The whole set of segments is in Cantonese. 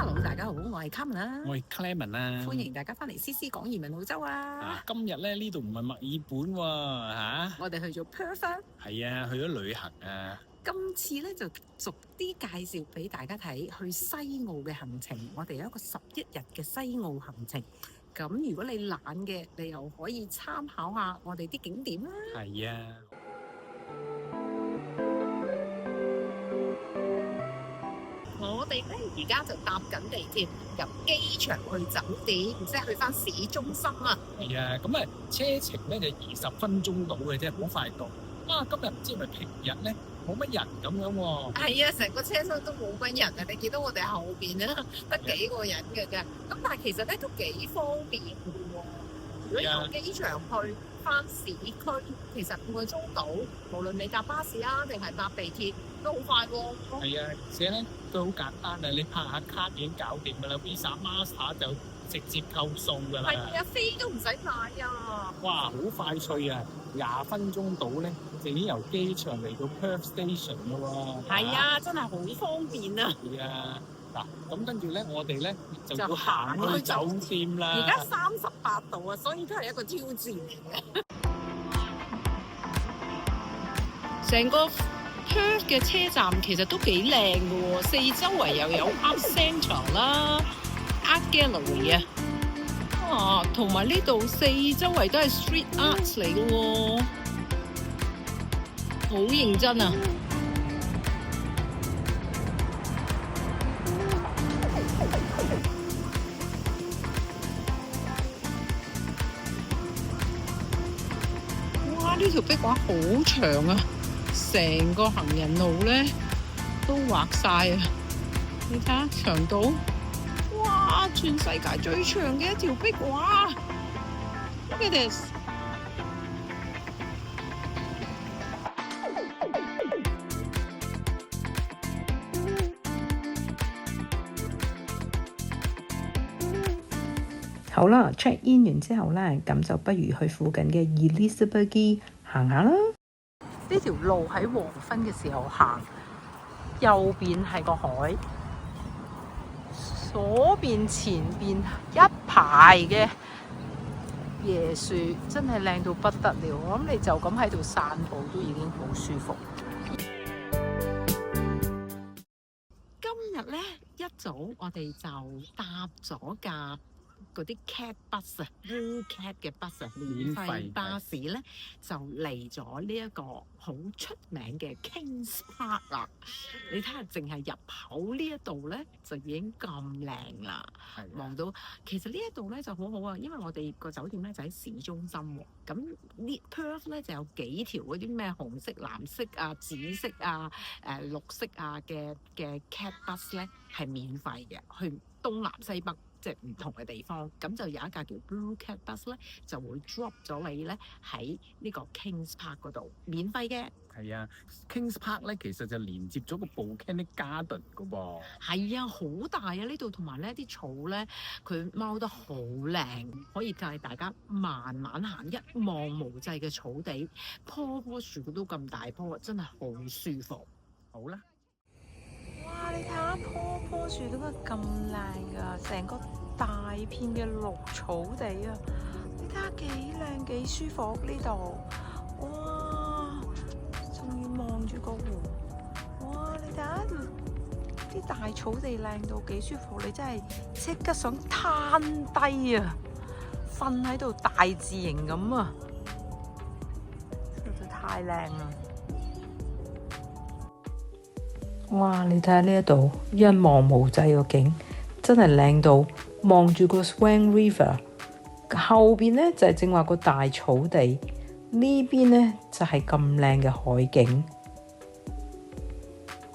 Hello，大家好，我係 Carmen 啦，我係 Clement 啊，歡迎大家翻嚟CC講移民澳洲啊！今日咧呢度唔係墨爾本喎，我哋去咗 Perth 啊，係啊，去咗旅行啊。今次咧就逐啲介紹俾大家睇去西澳嘅行程。我哋有一個11日嘅西澳行程。咁如果你懶嘅，你又可以參考下我哋啲景點啦。係啊。我哋咧而家就搭緊地鐵由機場去酒店，即係去翻市中心啊。係啊，咁啊車程咧就20分鐘到嘅啫，好快到。今日唔知係咪平日咧冇乜人咁樣喎。係啊，成個車廂都冇乜人啊！你見到我哋後邊咧得幾個人嘅啫。咁但係其實咧都幾方便嘅喎。如果由機場去翻市區，其實5個鐘到，無論你搭巴士啊定係搭地鐵都好快喎。係啊，而且咧都好簡單啊！你拍下卡已經搞掂㗎啦 ，Visa、Master 就直接扣數㗎啦。係啊，飛都唔使買啊！哇，好快脆啊！20分鐘到咧，就已經由機場嚟到 Perth Station 㗎喎。係啊，真係好方便啊！係啊，嗱，咁跟住咧，我哋咧就要行去酒店啦。而家38度啊，所以都係一個挑戰嚟嘅。成個 Perth 嘅車站其實都幾靚嘅喎，四周圍又有 Art Centre 啦、Art Gallery 啊，同埋呢度四周圍都係 Street Arts 嚟嘅喎，好認真啊！哇！呢條壁畫好長啊！成個行人路咧都畫晒啊！你睇下長度，哇！全世界最長嘅一條壁畫 ，Look at this！ 好啦 ，check in 完之後咧，咁就不如去附近嘅 Elizabeth Quay 行下啦。呢條路喺黃昏嘅時候行，右邊係個海，左邊前邊一排嘅椰樹，真係靚到不得了。我諗你就咁喺度散步都已經好舒服。今日咧一早我哋就搭咗架嗰啲 cat bus 啊 ，Blue Cat 嘅 bus 啊，免費巴士咧就嚟咗呢一個好出名嘅 Kings Park 啦。你睇下，淨係入口呢一度咧就已經咁靚啦。望到其實呢一度咧就好好啊，因為我哋個酒店咧就喺市中心喎。咁呢 Perth 咧就有幾條嗰啲咩紅色、藍色啊、紫色啊、綠色啊嘅 cat bus 咧係免費嘅，去東南西北。即係唔同嘅地方，咁就有一架叫 Blue Cat Bus 咧，就會 drop 咗你咧喺呢個 Kings Park 嗰度，免費嘅。係啊 ，Kings Park 咧其實就連接咗個 Botanic Garden 噶噃。係啊，好大啊呢度，同埋咧啲草咧，佢踎得好靚，可以帶大家慢慢行，一望無際嘅草地，棵樹都咁大棵，真係好舒服。好啦。哇！你睇下棵樹點解咁靚㗎？成個大片嘅綠草地啊！你睇下幾靚幾舒服呢度。哇！仲要望住個湖。哇！你睇下啲大草地靚到幾舒服，你真係即刻想攤低啊，瞓喺度大字型咁啊！實在太靚啦！哇！你睇下呢一度一望無際個景，真係靚到望住個 Swan River， 後邊呢就係正話個大草地，呢邊呢就係咁靚嘅海景。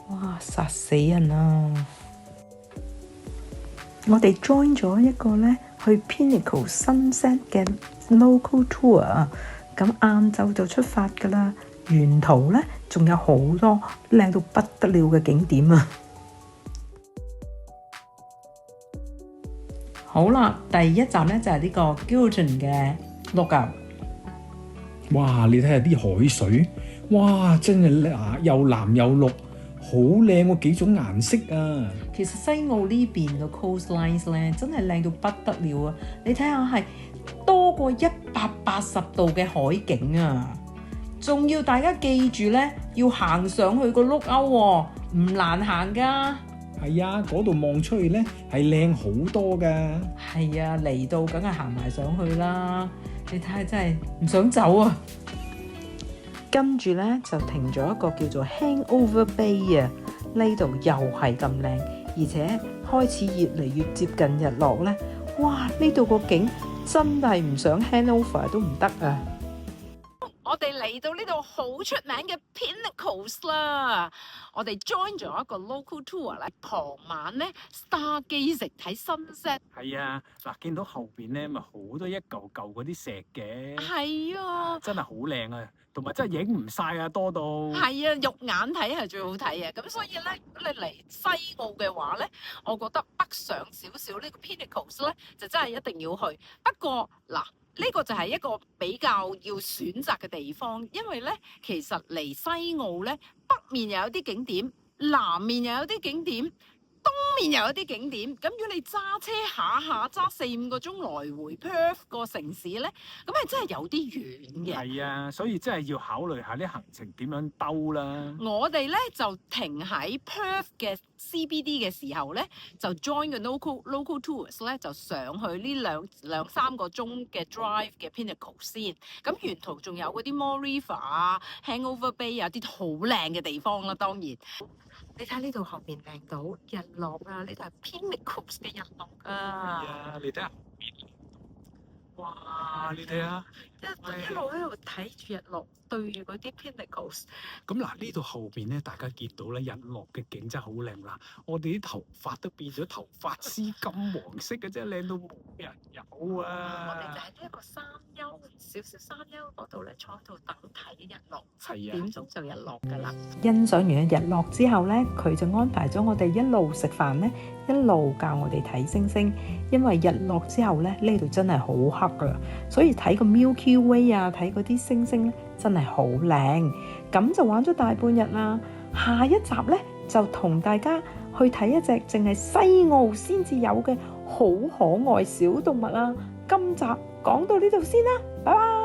哇！殺死人啊！我哋 join 咗一個呢去 Pinnacle Sunset 嘅 local tour 啊，咁晏晝就出發㗎啦。沿途呢仲有好多靚到不得了嘅景點啊！好啦，第一站呢就係呢個 Gilton 嘅 Lookout。哇！你睇下啲海水，哇！真係又藍又綠，好好靚喎，幾種顏色啊！其實西澳呢邊嘅 coastlines 咧，真係靚到不得了啊！你睇下係多過180度嘅海景啊！仲要大家記住咧，要行上去個碌歐喎，唔難行噶。係啊，嗰度望出去咧係靚好多噶。係啊，嚟到梗係行埋上去啦。你睇下真係唔想走啊！跟住咧就停咗一個叫做 Hangover Bay 啊，呢度又係咁靚，而且開始越嚟越接近日落咧。哇！呢度個景真係唔想 handover 都唔得啊！我哋嚟到呢度好出名嘅 Pinnacles 啦，我哋 join 咗一個 local tour 咧，傍晚咧 stargazing 睇 sunset。係啊，嗱，見到後邊咧咪好多一嚿嚿嗰啲石嘅，係啊，真係好靚啊，同埋真係影唔晒啊，多到。係啊，肉眼睇係最好睇啊！咁所以咧，如果你嚟西澳嘅話咧，我覺得北上少少呢個 Pinnacles 咧，就真係一定要去。不過嗱，呢個就係一個比較要選擇嘅地方，因為咧其實嚟西澳咧，北面又有啲景點，南面又有啲景點，東面又有啲景點。咁如果你揸車下下揸4-5個鐘來回 Perth 個城市咧，咁係真係有啲遠嘅。係啊，所以真係要考慮下啲行程點樣兜啦。我哋咧就停喺 Perth 嘅 CBD 嘅時候咧，就 join 個 local tours 咧，就上去呢兩三個鐘嘅 drive 嘅 Pinnacle 先。咁沿途仲有嗰啲 Moore River 啊、Hangover Bay 有啲好靚嘅地方啦，當然。你睇呢度後面靚到日落啊！呢度係 Pinnacles 嘅日落係啊！啊，你睇下後邊，哇！你睇下。一路喺度睇住日落，對住嗰啲 Pinnacles。咁嗱，呢度後邊咧，大家見到咧日落嘅景真係好靚啦！我哋啲頭髮都變咗頭髮絲金黃色嘅，真係靚到冇人有我哋啊！就喺呢一個山丘，少少山丘嗰度咧，坐喺度等睇日落。7係啊點鐘就日落㗎啦。欣賞完日落之後咧，佢就安排咗我哋一路食飯咧，一路教我哋睇星星。因為日落之後咧，呢度真係好黑㗎，所以睇個 Milky Way 啊，睇嗰啲星星咧，真係好靚。咁就玩咗大半日啦。下一集咧就同大家去睇一隻淨係西澳先至有嘅好可愛小動物啦。今集講到呢度先啦，拜拜。